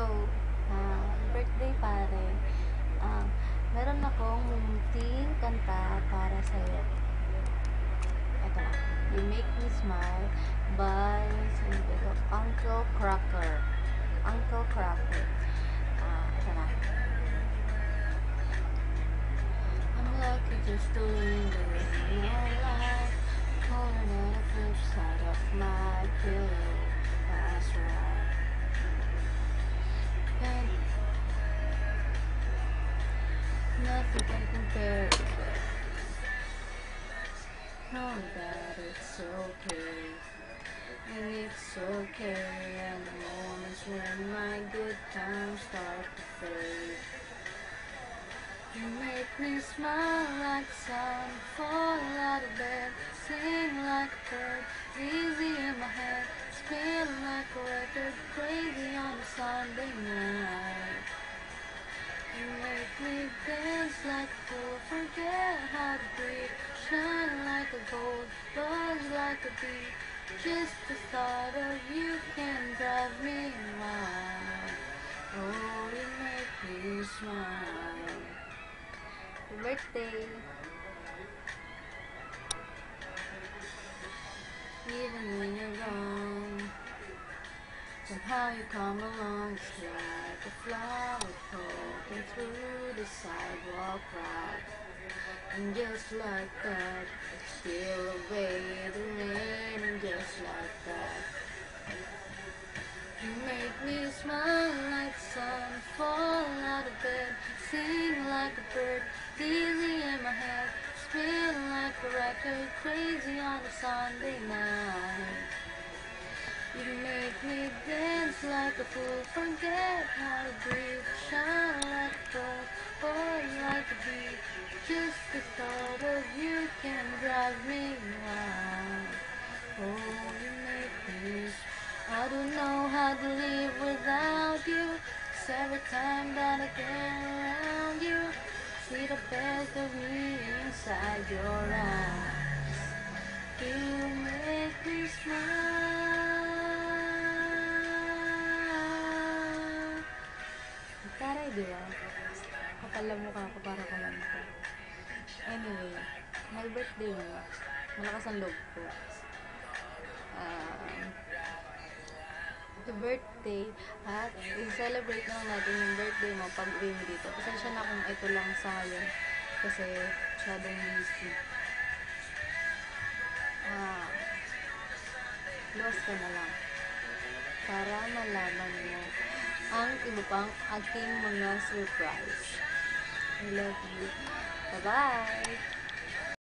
Hello, birthday pare. Ah, Meron akong munting kanta para sa'yo. Ito na. You Make Me Smile by Uncle Cracker. Uncle Cracker. Ito na. I'm lucky just to linger in your life. Colder than the flip side of my pillow. That's right. And nothing can compare to that. Know that it's okay, and it's okay. And the moments when my good times start to fade, you make me smile like the sun, fall out of bed, sing like a bird, easy in my head, spin like a record, crazy on a Sunday night. You make me dance like a fool, forget how to breathe, shine like a gold, buzz like a bee. Just the thought of you can drive me wild. Oh, you make me smile. Happy birthday! Even when you're gone, somehow you come along, just like a flower poking through the sidewalk crowd. And just like that, steal away the rain, and just like that, you make me smile like the sun, fall out of bed, sing like a bird, easy in my head, spin like a record, crazy on a Sunday night. You make me dance like a fool, forget how to breathe, shine like a gold, buzz like a bee. Just the thought of you can drive me wild. Oh, you make me I don't know how to live without you. 'Cause every time that I get around you, see the best of me inside your eyes. You make me smile. Taray, di ba? Kapal lang mukha ko para kumanta. Anyway, my birthday mo. Malakas ang loob ko. Happy birthday. At i-celebrate naman natin yung birthday mo pag uwi mo dito. Pasensya na kung ito lang sa ngayon. Kasi masyadong busy. Luwas ka na lang. Para malaman mo ang iba pang aking mga surprise. I love you. Bye-bye!